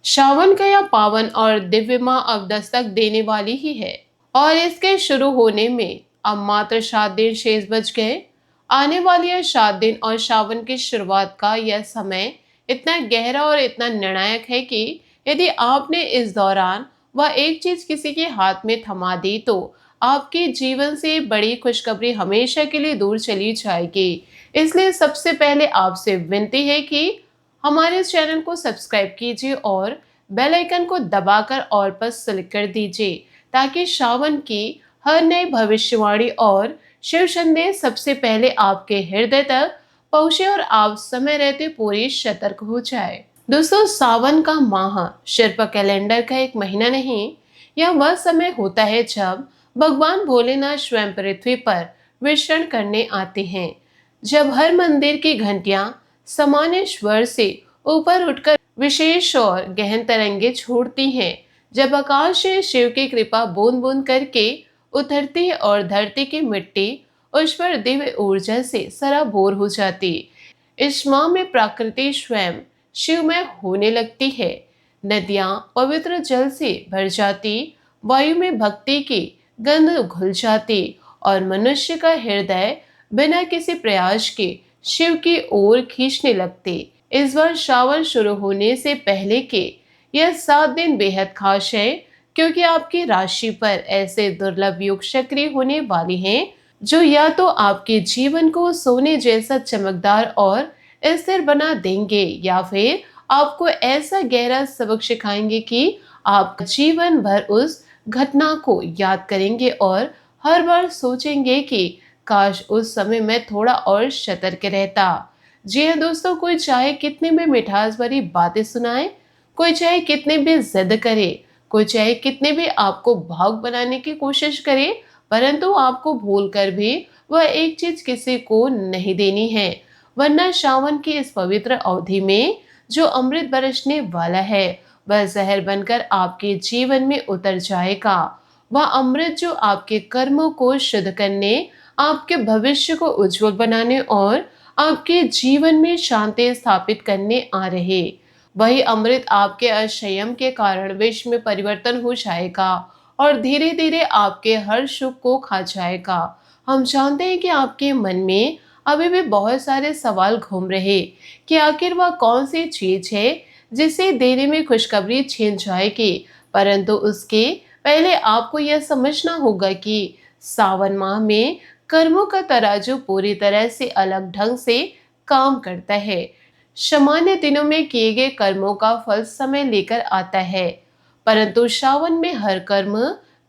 श्रावण का यह पावन और दिव्य माह अब दस्तक देने वाली ही है और इसके शुरू होने में अब मात्र 7 दिन शेष बच गए। आने वाले यह 7 दिन और श्रावण की शुरुआत का यह समय इतना गहरा और इतना निर्णायक है कि यदि आपने इस दौरान वह एक चीज किसी के हाथ में थमा दी तो आपके जीवन से बड़ी खुशखबरी हमेशा के लिए दूर चली जाएगी। इसलिए सबसे पहले आपसे विनती है कि हमारे इस चैनल को सब्सक्राइब कीजिए और बेल आइकन को दबाकर ऑल पर क्लिक कर दीजिए ताकि श्रावण की हर नई भविष्यवाणी और शिव संदेश सबसे पहले आपके हृदय तक पहुंचे और आप समय रहते पूरी सतर्क हो जाए। दोस्तों, सावन का माह सिर्फ कैलेंडर का एक महीना नहीं, यह वह समय होता है जब भगवान भोलेनाथ स्वयं पृथ्वी पर विचरण करने आते हैं। जब हर मंदिर की घंटियां सामान्य स्वर से ऊपर उठकर विशेष और गहन तरंगे छोड़ती हैं, जब आकाश से शिव की कृपा बूंद बूंद करके उतरती है और धरती की मिट्टी उस पर दिव्य ऊर्जा से सराबोर हो जाती। इस माह में प्रकृति स्वयं शिवमय होने लगती है। नदियां पवित्र जल से भर जाती, वायु में भक्ति की गंध घुल जाती और मनुष्य का हृदय बिना किसी प्रयास के शिव की ओर खींचने लगते। इस बार श्रावण शुरू होने से पहले के यह 7 दिन बेहद खास है क्योंकि आपकी राशि पर ऐसे दुर्लभ योग सक्रिय होने वाले हैं जो या तो आपके जीवन को सोने जैसा चमकदार और स्थिर बना देंगे या फिर आपको ऐसा गहरा सबक सिखाएंगे कि आप जीवन भर उस घटना को याद करेंगे और हर बार सोचेंगे कि काश उस समय मैं थोड़ा और सतर्क रहता। जी हाँ दोस्तों, कोई चाहे कितनी भी मिठास भरी बातें सुनाए, कोई चाहे कितने भी जिद करे, कोई चाहे कितने भी आपको भावुक बनाने की कोशिश करे, परंतु आपको भूलकर भी वह एक चीज किसी को नहीं देनी है, वरना श्रावण की इस पवित्र अवधि में जो अमृत बरसने वाला है वह जहर बनकर आपके जीवन में उतर जाएगा। वह अमृत जो आपके कर्मों को शुद्ध करने, आपके भविष्य को उज्जवल बनाने और आपके जीवन में शांति स्थापित करने आ रहे। वही अमृत आपके असंयम के कारण विष में परिवर्तन हो जाएगा और धीरे धीरे आपके हर सुख को खा जाएगा। हम जानते हैं कि आपके मन में अभी भी बहुत सारे सवाल घूम रहे कि आखिर वह कौन सी चीज है जिसे देने में खुशखबरी छिन जाएगी, परंतु उसके पहले आपको यह समझना होगा कि सावन माह में कर्मों का तराजू पूरी तरह से अलग ढंग से काम करता है। सामान्य दिनों में किए गए कर्मों का फल समय लेकर आता है, परंतु श्रावण में हर कर्म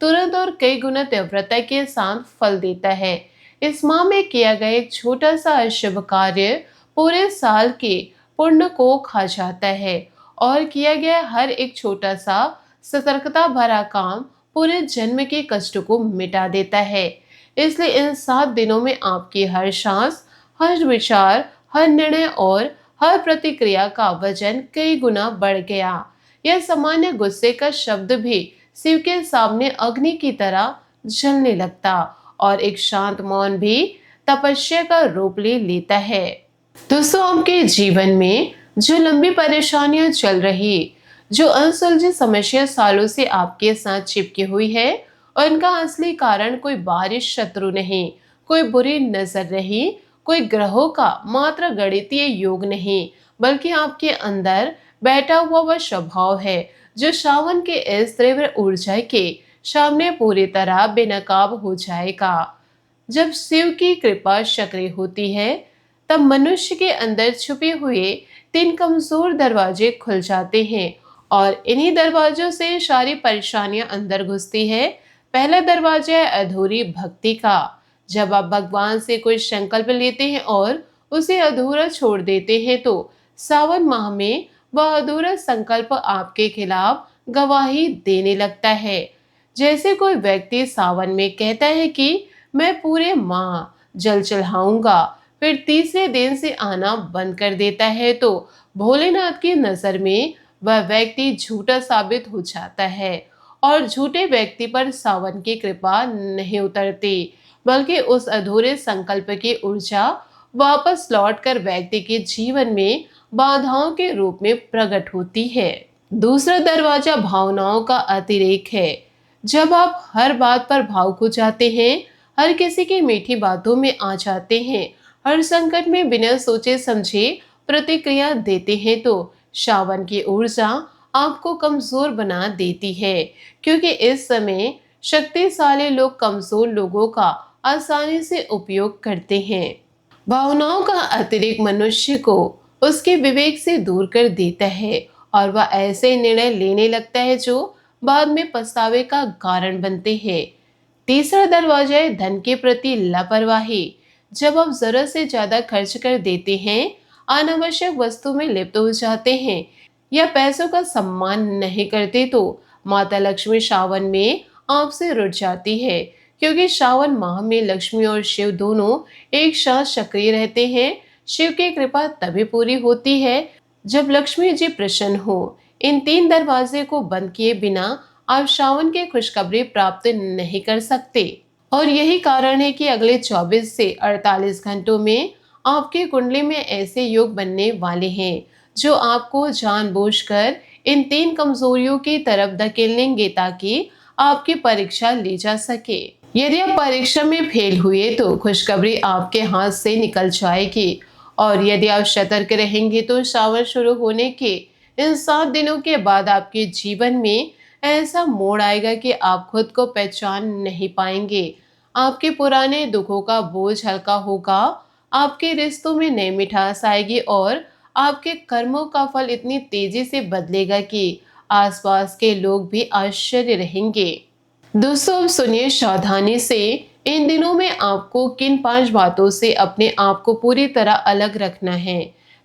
तुरंत और कई गुना तीव्रता के साथ फल देता है। इस माह में किया गया एक छोटा सा अशुभ कार्य पूरे साल के पुण्य को खा जाता है और किया गया हर एक छोटा सा सतर्कता भरा काम पूरे जन्म के कष्ट को मिटा देता है। इसलिए इन 7 दिनों में आपकी हर सांस, हर विचार, हर निर्णय और हर प्रतिक्रिया का वजन कई गुना बढ़ गया। यह सामान्य गुस्से का शब्द भी शिव के सामने अग्नि की तरह जलने लगता और एक शांत मौन भी तपस्या का रूप ले लेता है। दोस्तों, आपके जीवन में जो लंबी परेशानियां चल रही, जो अनसुलझी समस्या सालों से आपके साथ चिपकी हुई है, और इनका असली कारण कोई बारिश शत्रु नहीं, कोई बुरी नजर नहीं, कोई ग्रहों का मात्र गणितीय योग नहीं, बल्कि आपके अंदर बैठा हुआ वह स्वभाव है जो श्रावण के इस तीव्र ऊर्जा के सामने पूरी तरह बेनकाब हो जाएगा। जब शिव की कृपा सक्रिय होती है तब मनुष्य के अंदर छुपे हुए 3 कमजोर दरवाजे खुल जाते हैं और इन्हीं दरवाजों से सारी परेशानियां अंदर घुसती है। पहला दरवाजा है अधूरी भक्ति का। जब आप भगवान से कोई संकल्प लेते हैं और उसे अधूरा छोड़ देते हैं तो सावन माह में वह अधूरा संकल्प आपके खिलाफ गवाही देने लगता है। जैसे कोई व्यक्ति सावन में कहता है कि मैं पूरे माह जल चढ़ाऊंगा, फिर तीसरे दिन से आना बंद कर देता है तो भोलेनाथ की नजर में वह व्यक्ति झूठा साबित हो जाता है और झूठे व्यक्ति पर सावन की कृपा नहीं उतरती, बल्कि उस अधूरे संकल्प की ऊर्जा वापस लौटकर व्यक्ति के जीवन में बाधाओं के रूप में प्रकट होती है। दूसरा दरवाजा भावनाओं का अतिरेक है। जब आप हर बात पर भावुक हो जाते हैं, हर किसी की मीठी बातों में आ जाते हैं, हर संकट में बिना सोचे समझे प्रतिक्रिया देते हैं, तो श्रावण की ऊर्जा आपको कमजोर बना देती है। क्योंकि इस समय शक्तिशाली लोग कमजोर लोगों का आसानी से उपयोग करते हैं। भावनाओं का अतिरेक मनुष्य को उसके विवेक से दूर कर देता है और वह ऐसे निर्णय लेने लगता है जो बाद में पछतावे का कारण बनते हैं। तीसरा दरवाजा है धन के प्रति लापरवाही। जब आप जरूरत से ज्यादा खर्च कर देते हैं, अनावश्यक वस्तु में लिप्त हो जाते हैं या पैसों का सम्मान नहीं करते, तो माता लक्ष्मी श्रावण में आपसे रुठ जाती है। क्योंकि श्रावण माह में लक्ष्मी और शिव दोनों एक साथ सक्रिय रहते हैं। शिव की कृपा तभी पूरी होती है जब लक्ष्मी जी प्रसन्न हो। इन तीन दरवाजे को बंद किए बिना आप श्रावण की खुशखबरी प्राप्त नहीं कर सकते। और यही कारण है कि अगले 24 से 48 घंटों में आपकी कुंडली में ऐसे योग बनने वाले हैं जो आपको जानबूझकर इन तीन कमजोरियों की तरफ धकेलेंगे ताकि आपकी परीक्षा ली जा सके। यदि आप परीक्षा में फेल हुए तो खुशखबरी आपके हाथ से निकल जाएगी, और यदि आप सतर्क रहेंगे तो श्रावण शुरू होने के इन 7 दिनों के बाद आपके जीवन में ऐसा मोड़ आएगा कि आप खुद को पहचान नहीं पाएंगे। आपके पुराने दुखों का बोझ हल्का होगा, आपके रिश्तों में नई मिठास आएगी और आपके कर्मों का फल इतनी तेजी से बदलेगा कि आसपास के लोग भी आश्चर्य रहेंगे। दोस्तों, अब सुनिए सावधानी से, इन दिनों में आपको किन 5 बातों से अपने आप को पूरी तरह अलग रखना है।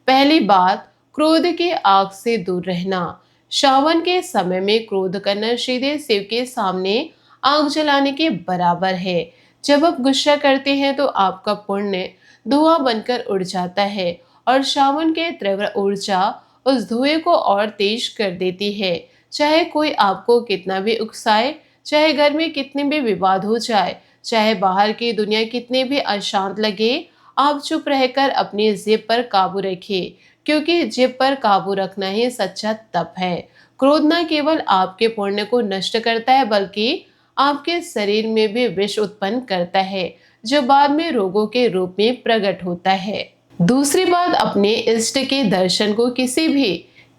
पहली बात, क्रोध की आग से दूर रहना। श्रावण के समय में क्रोध करना सीधे शिव के सामने आग जलाने के बराबर है। जब आप गुस्सा करते हैं तो आपका पुण्य धुआं बनकर उड़ जाता है और श्रावण के तीव्र ऊर्जा उस धुएं को और तेज कर देती है। चाहे कोई आपको कितना भी उकसाए, चाहे घर में कितने भी विवाद हो जाए, चाहे बाहर की दुनिया कितने भी अशांत लगे, आप चुप रहकर अपनी जिद पर काबू रखिए। क्योंकि जिद पर काबू रखना ही सच्चा तप है। क्रोध न केवल आपके पुण्य को नष्ट करता है बल्कि आपके शरीर में भी विष उत्पन्न करता है जो बाद में रोगों के रूप में प्रकट होता है। दूसरी बात, अपने इष्ट के दर्शन को किसी भी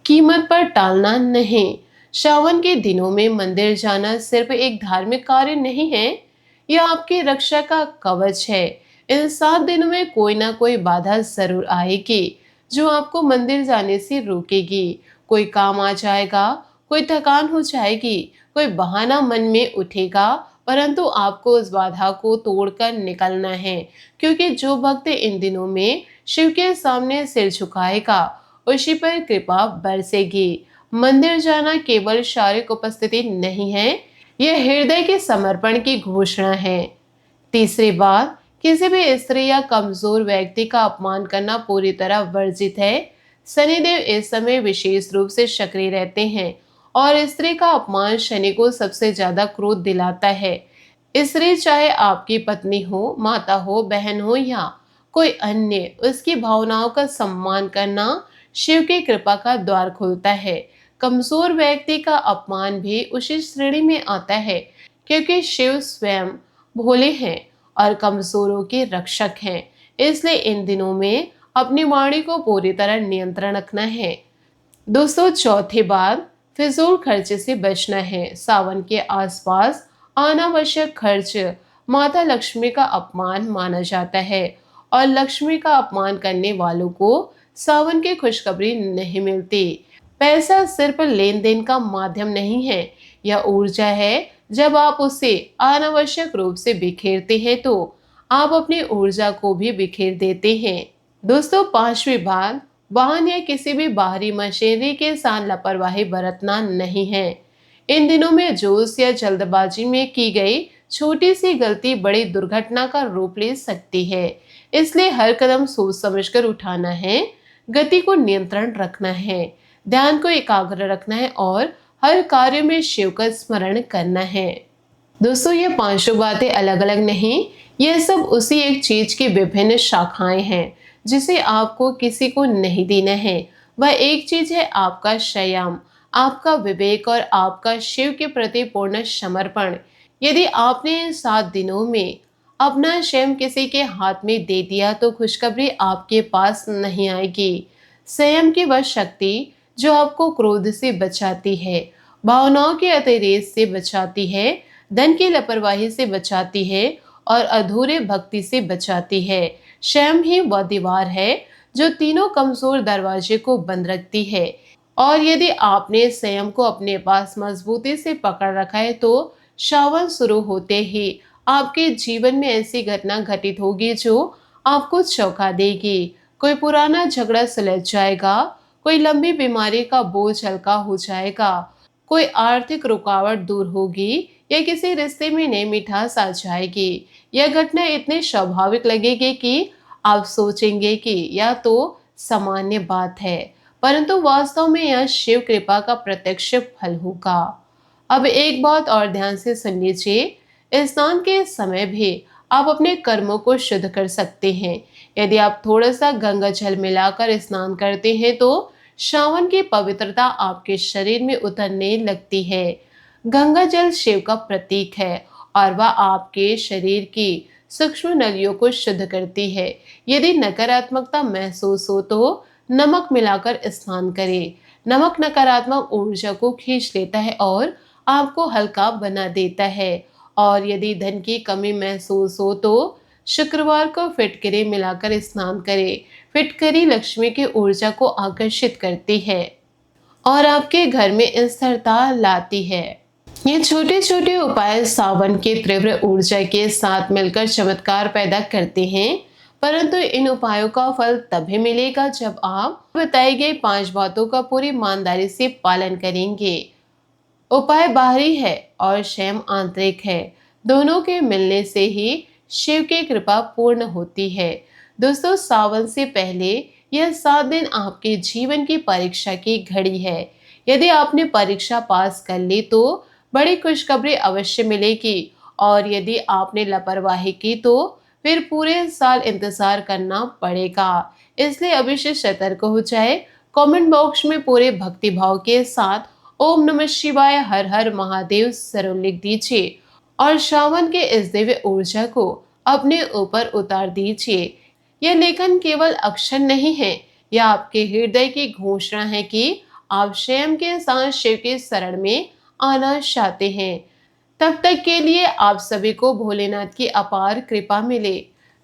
कीमत पर टालना नहीं। श्रावण के दिनों में मंदिर जाना सिर्फ एक धार्मिक कार्य नहीं है, यह आपकी रक्षा का कवच है। इन 7 दिनों में कोई ना कोई बाधा जरूर आएगी जो आपको मंदिर जाने से रोकेगी। कोई काम आ जाएगा, कोई थकान हो जाएगी, कोई बहाना मन में उठेगा, परंतु आपको उस बाधा को तोड़कर निकलना है। क्योंकि जो भक्त इन दिनों में शिव के सामने सिर झुकाएगा, उसी पर कृपा बरसेगी। मंदिर जाना केवल शारीरिक उपस्थिति नहीं है, यह हृदय के समर्पण की घोषणा है। तीसरी बात, किसी भी स्त्री या कमजोर व्यक्ति का अपमान करना पूरी तरह वर्जित है। शनिदेव इस समय विशेष रूप से सक्रिय रहते हैं और स्त्री का अपमान शनि को सबसे ज्यादा क्रोध दिलाता है। स्त्री चाहे आपकी पत्नी हो, माता हो, बहन हो या कोई अन्य, उसकी भावनाओं का सम्मान करना शिव की कृपा का द्वार खोलता है। कमजोर व्यक्ति का अपमान भी उसी श्रेणी में आता है क्योंकि शिव स्वयं भोले हैं और कमजोरों के रक्षक हैं। इसलिए इन दिनों में अपनी वाणी को पूरी तरह नियंत्रण रखना है। दोस्तों, चौथी बात, फिजूल खर्च से बचना है। सावन के आसपास अनावश्यक खर्च माता लक्ष्मी का अपमान माना जाता है और लक्ष्मी का अपमान करने वालों को सावन की खुशखबरी नहीं मिलती। पैसा सिर्फ लेन देन का माध्यम नहीं है, यह ऊर्जा है। जब आप उसे अनावश्यक रूप से बिखेरते हैं तो आप अपनी ऊर्जा को भी बिखेर देते हैं। दोस्तों, 5वीं बात, वाहन या किसी भी बाहरी मशीनरी के साथ लापरवाही बरतना नहीं है। इन दिनों में जोश या जल्दबाजी में की गई छोटी सी गलती बड़ी दुर्घटना का रूप ले सकती है। इसलिए हर कदम सोच समझकर उठाना है, गति को नियंत्रण रखना है, ध्यान को एकाग्र रखना है और हर कार्य में शिव का स्मरण करना है। दोस्तों, ये 5 बातें अलग अलग नहीं, ये सब उसी एक चीज की विभिन्न शाखाएं हैं जिसे आपको किसी को नहीं देना है। वह एक चीज है आपका संयम, आपका विवेक और आपका शिव के प्रति पूर्ण समर्पण। यदि आपने इन 7 दिनों में अपना स्वयं किसी के हाथ में दे दिया तो खुशखबरी आपके पास नहीं आएगी। संयम की वह शक्ति जो आपको क्रोध से बचाती है, भावनाओं के अतिरेक से बचाती है, धन की लापरवाही से बचाती है और अधूरे भक्ति से बचाती है। स्वयं ही वह दीवार है जो तीनों कमजोर दरवाजे को बंद रखती है। और यदि आपने संयम को अपने पास मजबूती से पकड़ रखा है तो श्रावण शुरू होते ही आपके जीवन में ऐसी घटना घटित होगी जो आपको चौंका देगी। कोई पुराना झगड़ा सुलझ जाएगा, कोई लंबी बीमारी का बोझ हल्का हो जाएगा, कोई आर्थिक रुकावट दूर होगी या किसी रिश्ते में नई मिठास आ जाएगी। यह घटना इतनी स्वाभाविक लगेगी कि आप सोचेंगे कि यह तो सामान्य बात है, परंतु वास्तव में यह शिव कृपा का प्रत्यक्ष फल होगा। अब एक बात और ध्यान से सुन लीजिए, स्नान के समय भी आप अपने कर्मों को शुद्ध कर सकते हैं। यदि आप थोड़ा सा गंगा जल मिलाकर स्नान करते हैं तो श्रावण की पवित्रता आपके शरीर में उतरने लगती है। गंगा जल शिव का प्रतीक है और वह आपके शरीर की सूक्ष्म नलियों को शुद्ध करती है। यदि नकारात्मकता महसूस हो तो नमक मिलाकर स्नान करें। नमक नकारात्मक ऊर्जा को खींच लेता है और आपको हल्का बना देता है। और यदि धन की कमी महसूस हो तो शुक्रवार को फिटकरी मिलाकर स्नान करें। फिटकरी लक्ष्मी की ऊर्जा को आकर्षित करती है और आपके घर में स्थिरता लाती है। ये छोटे छोटे उपाय सावन के तीव्र ऊर्जा के साथ मिलकर चमत्कार पैदा करते हैं, परंतु इन उपायों का फल तभी मिलेगा जब आप बताई गई 5 बातों का पूरी ईमानदारी से पालन करेंगे। उपाय बाहरी है और स्वयं आंतरिक है। दोनों के मिलने से ही शिव की कृपा पूर्ण होती है। दोस्तों, सावन से पहले यह 7 दिन आपके जीवन की परीक्षा की घड़ी है। यदि आपने परीक्षा पास कर ली तो बड़ी खुशखबरी अवश्य मिलेगी, और यदि आपने लापरवाही की तो फिर पूरे साल इंतजार करना पड़ेगा। इसलिए अभी से सतर्क हो जाए। कमेंट बॉक्स में पूरे भक्तिभाव के साथ ओम नमः शिवाय, हर हर महादेव जरूर लिख दीजिए और श्रावण के इस दिव्य ऊर्जा को अपने ऊपर उतार दीजिए। यह लेखन केवल अक्षर नहीं है, यह आपके हृदय की घोषणा है कि आप स्वयं के साथ शिव के शरण में आना चाहते हैं। तब तक के लिए आप सभी को भोलेनाथ की अपार कृपा मिले।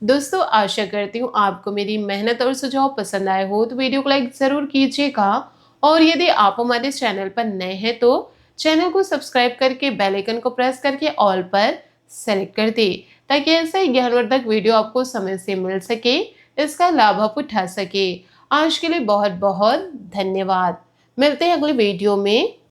दोस्तों, आशा करती हूँ आपको मेरी मेहनत और सुझाव पसंद आए हो तो वीडियो को लाइक जरूर कीजिएगा, और यदि आप हमारे चैनल पर नए हैं तो चैनल को सब्सक्राइब करके बेल आइकन को प्रेस करके ऑल पर सेलेक्ट कर दे, ताकि ऐसा ही ज्ञानवर्धक वीडियो आपको समय से मिल सके, इसका लाभ आप उठा सके। आज के लिए बहुत बहुत धन्यवाद। मिलते हैं अगले वीडियो में।